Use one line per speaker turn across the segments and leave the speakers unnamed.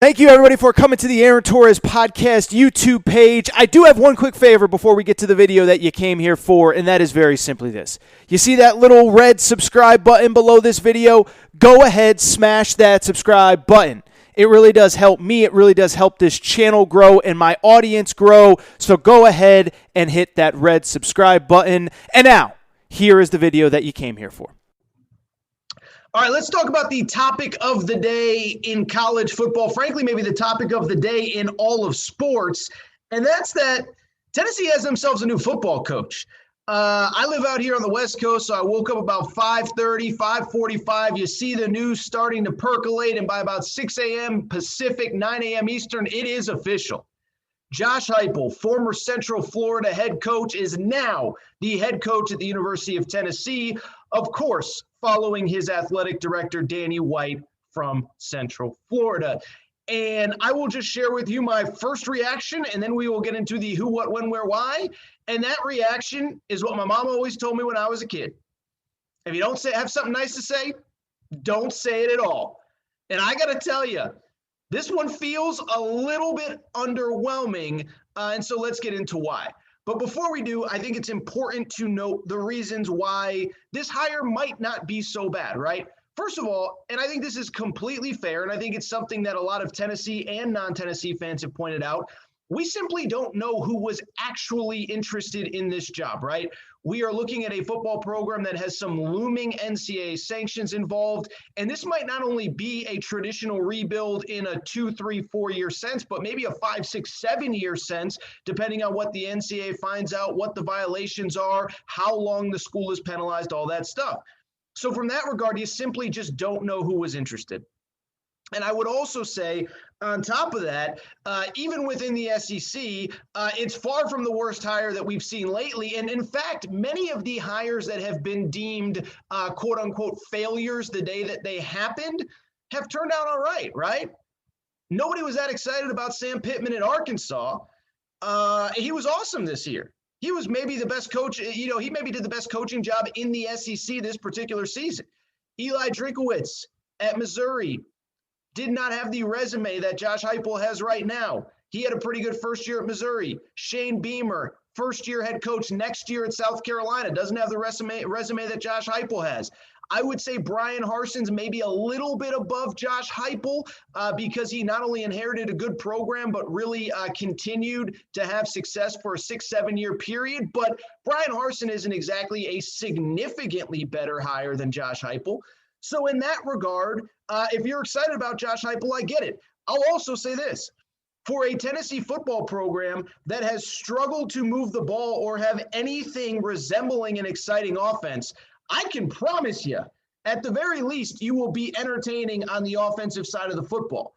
Thank you, everybody, for coming to the Aaron Torres Podcast YouTube page. I do have one quick favor before we get to the video that you came here for, and that is very simply this. You see that little red subscribe button below this video? Go ahead, smash that subscribe button. It really does help me. It really does help this channel grow and my audience grow. So go ahead and hit that red subscribe button. And now, here is the video that you came here for.
All right, let's talk about the topic of the day in college football. Frankly, maybe the topic of the day in all of sports, and that's that Tennessee has themselves a new football coach. I live out here on the West Coast, so I woke up about 5:30, 5:45. You see the news starting to percolate, and by about 6 a.m. Pacific, 9 a.m. Eastern, it is official. Josh Heupel, former Central Florida head coach, is now the head coach at the University of Tennessee, of course, following his athletic director, Danny White, from Central Florida. And I will just share with you my first reaction, and then we will get into the who, what, when, where, why. And that reaction is what my mom always told me when I was a kid. If you don't have something nice to say, don't say it at all. And I got to tell you, this one feels a little bit underwhelming, and so let's get into why. But before we do, I think it's important to note the reasons why this hire might not be so bad, right? First of all, and I think this is completely fair, and I think it's something that a lot of Tennessee and non-Tennessee fans have pointed out, we simply don't know who was actually interested in this job, right? We are looking at a football program that has some looming NCAA sanctions involved, and this might not only be a traditional rebuild in a 2, 3, 4-year sense, but maybe a 5, 6, 7-year sense, depending on what the NCAA finds out, what the violations are, how long the school is penalized, all that stuff. So from that regard, you simply just don't know who was interested. And I would also say, on top of that, even within the SEC, it's far from the worst hire that we've seen lately. And in fact, many of the hires that have been deemed quote unquote failures the day that they happened have turned out all right, right? Nobody was that excited about Sam Pittman at Arkansas. He was awesome this year. He was maybe the best coach. He maybe did the best coaching job in the SEC this particular season. Eli Drinkowitz at Missouri did not have the resume that Josh Heupel has right now. He had a pretty good first year at Missouri. Shane Beamer, first-year head coach next year at South Carolina, doesn't have the resume that Josh Heupel has. I would say Brian Harsin's maybe a little bit above Josh Heupel because he not only inherited a good program, but really continued to have success for a 6-7 year period. But Brian Harsin isn't exactly a significantly better hire than Josh Heupel. So in that regard, if you're excited about Josh Heupel, I get it. I'll also say this. For a Tennessee football program that has struggled to move the ball or have anything resembling an exciting offense, I can promise you, at the very least, you will be entertaining on the offensive side of the football.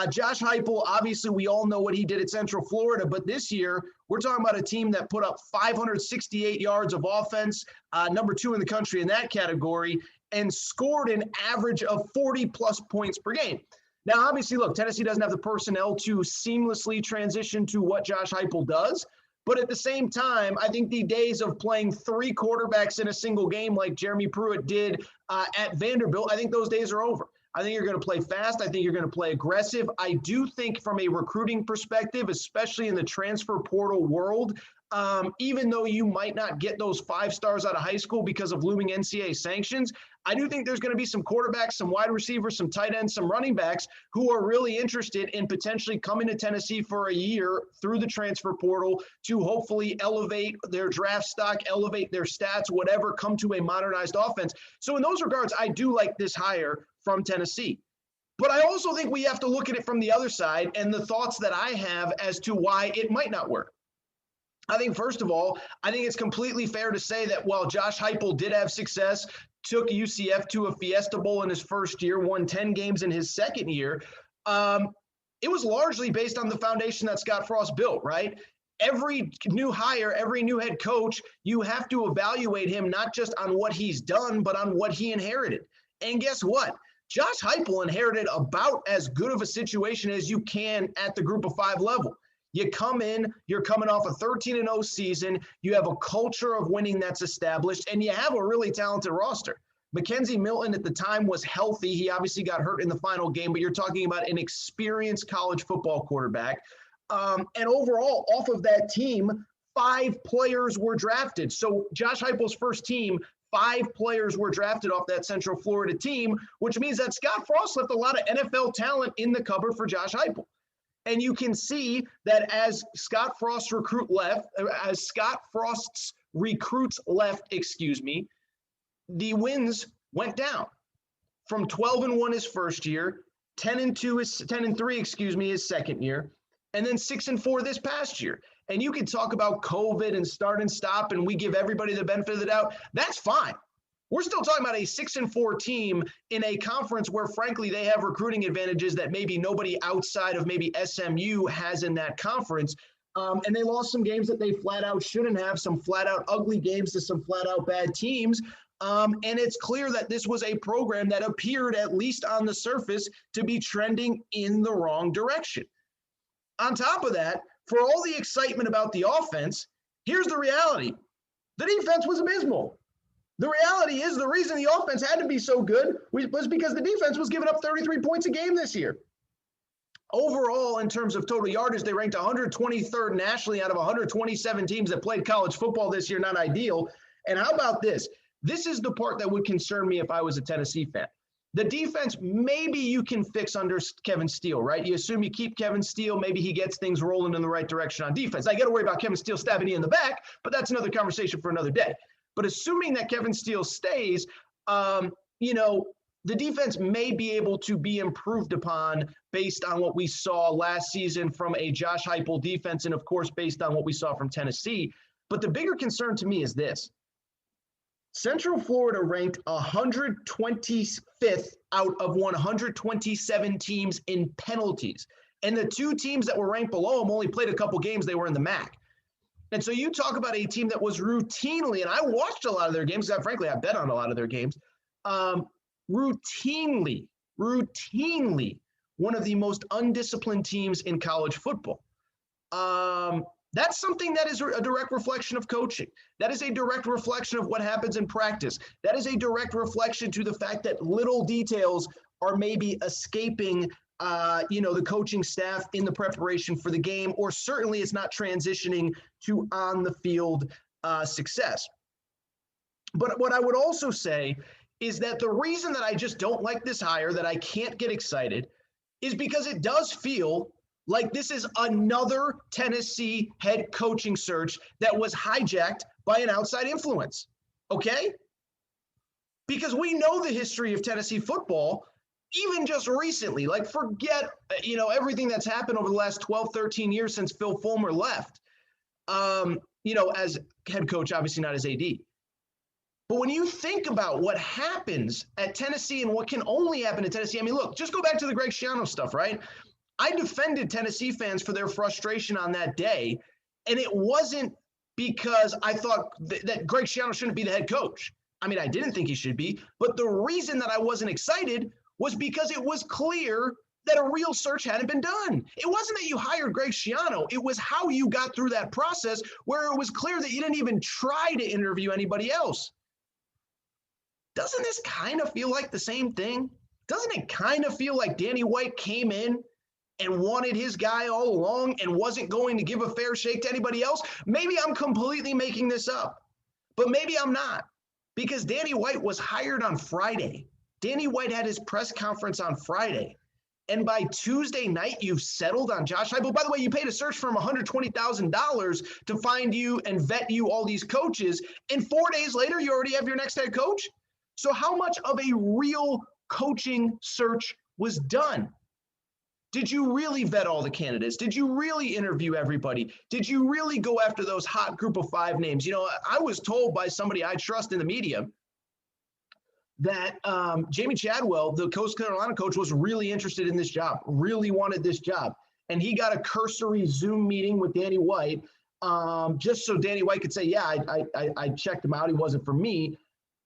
Josh Heupel, obviously, we all know what he did at Central Florida, but this year, we're talking about a team that put up 568 yards of offense, number 2 in the country in that category, and scored an average of 40-plus points per game. Now, obviously, look, Tennessee doesn't have the personnel to seamlessly transition to what Josh Heupel does. But at the same time, I think the days of playing 3 quarterbacks in a single game like Jeremy Pruitt did at Vanderbilt, I think those days are over. I think you're going to play fast. I think you're going to play aggressive. I do think from a recruiting perspective, especially in the transfer portal world, even though you might not get those 5 stars out of high school because of looming NCAA sanctions, I do think there's going to be some quarterbacks, some wide receivers, some tight ends, some running backs who are really interested in potentially coming to Tennessee for a year through the transfer portal to hopefully elevate their draft stock, elevate their stats, whatever, come to a modernized offense. So in those regards, I do like this hire from Tennessee. But I also think we have to look at it from the other side and the thoughts that I have as to why it might not work. I think, first of all, I think it's completely fair to say that while Josh Heupel did have success, took UCF to a Fiesta Bowl in his first year, won 10 games in his second year, it was largely based on the foundation that Scott Frost built, right? Every new hire, every new head coach, you have to evaluate him not just on what he's done, but on what he inherited. And guess what? Josh Heupel inherited about as good of a situation as you can at the Group of 5 level. You come in, you're coming off a 13-0 season, you have a culture of winning that's established, and you have a really talented roster. Mackenzie Milton at the time was healthy. He obviously got hurt in the final game, but you're talking about an experienced college football quarterback. And overall, off of that team, 5 players were drafted. So Josh Heupel's first team, 5 players were drafted off that Central Florida team, which means that Scott Frost left a lot of NFL talent in the cupboard for Josh Heupel. And you can see that as Scott Frost's recruits left, the wins went down from 12-1 his first year, 10-3 his second year, and then 6-4 this past year. And you can talk about COVID and start and stop, and we give everybody the benefit of the doubt. That's fine. We're still talking about a 6-4 team in a conference where, frankly, they have recruiting advantages that maybe nobody outside of maybe SMU has in that conference. And they lost some games that they flat out shouldn't have, some flat out ugly games to some flat out bad teams. And it's clear that this was a program that appeared, at least on the surface, to be trending in the wrong direction. On top of that, for all the excitement about the offense, here's the reality. The defense was abysmal. The reality is the reason the offense had to be so good was because the defense was giving up 33 points a game this year. Overall, in terms of total yardage, they ranked 123rd nationally out of 127 teams that played college football this year. Not ideal. And how about this? This is the part that would concern me if I was a Tennessee fan. The defense, maybe you can fix under Kevin Steele, right? You assume you keep Kevin Steele, maybe he gets things rolling in the right direction on defense. I got to worry about Kevin Steele stabbing you in the back, but that's another conversation for another day. But assuming that Kevin Steele stays, the defense may be able to be improved upon based on what we saw last season from a Josh Heupel defense and, of course, based on what we saw from Tennessee. But the bigger concern to me is this. Central Florida ranked 125th out of 127 teams in penalties. And the 2 teams that were ranked below them only played a couple games. They were in the MAC. And so you talk about a team that was routinely, and I watched a lot of their games, frankly, I bet on a lot of their games, routinely one of the most undisciplined teams in college football. That's something that is a direct reflection of coaching. That is a direct reflection of what happens in practice. That is a direct reflection to the fact that little details are maybe escaping, the coaching staff in the preparation for the game, or certainly it's not transitioning to on-the-field success. But what I would also say is that the reason that I just don't like this hire, that I can't get excited, is because it does feel like this is another Tennessee head coaching search that was hijacked by an outside influence, okay? Because we know the history of Tennessee football, even just recently. Like, forget, everything that's happened over the last 12, 13 years since Phil Fulmer left, as head coach, obviously not as AD. But when you think about what happens at Tennessee and what can only happen at Tennessee, I mean, look, just go back to the Greg Schiano stuff, right? I defended Tennessee fans for their frustration on that day, and it wasn't because I thought that Greg Schiano shouldn't be the head coach. I mean, I didn't think he should be, but the reason that I wasn't excited was because it was clear that a real search hadn't been done. It wasn't that you hired Greg Schiano. It was how you got through that process where it was clear that you didn't even try to interview anybody else. Doesn't this kind of feel like the same thing? Doesn't it kind of feel like Danny White came in and wanted his guy all along and wasn't going to give a fair shake to anybody else? Maybe I'm completely making this up, but maybe I'm not, because Danny White was hired on Friday. Danny White had his press conference on Friday. And by Tuesday night, you've settled on Josh Heupel. By the way, you paid a search firm $120,000 to find you and vet you all these coaches. And 4 days later, you already have your next head coach. So how much of a real coaching search was done? Did you really vet all the candidates? Did you really interview everybody? Did you really go after those hot group of 5 names? I was told by somebody I trust in the media that Jamie Chadwell, the Coast Carolina coach, was really interested in this job, really wanted this job. And he got a cursory Zoom meeting with Danny White just so Danny White could say, yeah, I checked him out. He wasn't for me.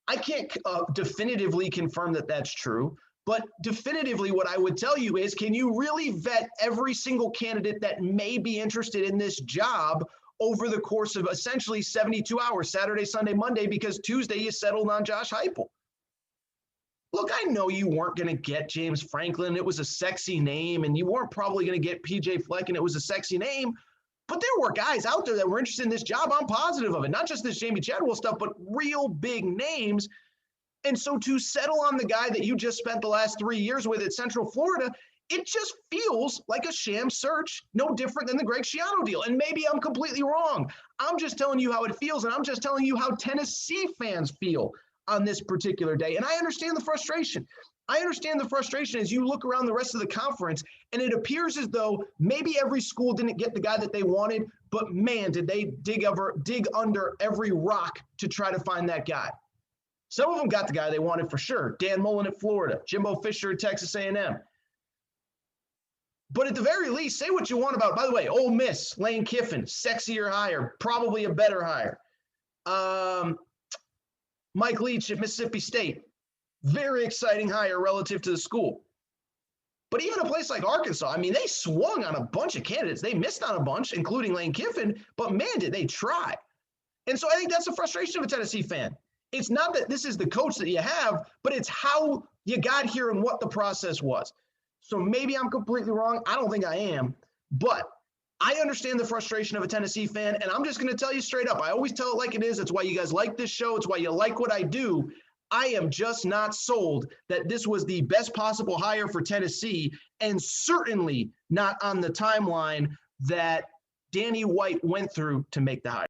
I can't definitively confirm that that's true. But definitively, what I would tell you is, can you really vet every single candidate that may be interested in this job over the course of essentially 72 hours, Saturday, Sunday, Monday, because Tuesday you settled on Josh Heupel? look, I know you weren't going to get James Franklin. It was a sexy name, and you weren't probably going to get PJ Fleck, and it was a sexy name. But there were guys out there that were interested in this job. I'm positive of it. Not just this Jamie Chadwell stuff, but real big names. And so to settle on the guy that you just spent the last 3 years with at Central Florida, it just feels like a sham search, no different than the Greg Schiano deal. And maybe I'm completely wrong. I'm just telling you how it feels, and I'm just telling you how Tennessee fans feel on this particular day. And I understand the frustration. I understand the frustration as you look around the rest of the conference, and it appears as though maybe every school didn't get the guy that they wanted, but man, did they dig under every rock to try to find that guy. Some of them got the guy they wanted for sure. Dan Mullen at Florida, Jimbo Fisher at Texas A&M. But at the very least, say what you want about, by the way, Ole Miss, Lane Kiffin, sexier hire, probably a better hire. Mike Leach at Mississippi State, very exciting hire relative to the school. But even a place like Arkansas, I mean, they swung on a bunch of candidates. They missed on a bunch, including Lane Kiffin, but man, did they try. And so I think that's the frustration of a Tennessee fan. It's not that this is the coach that you have, but it's how you got here and what the process was. So maybe I'm completely wrong. I don't think I am, but I understand the frustration of a Tennessee fan, and I'm just going to tell you straight up. I always tell it like it is. It's why you guys like this show. It's why you like what I do. I am just not sold that this was the best possible hire for Tennessee, and certainly not on the timeline that Danny White went through to make the hire.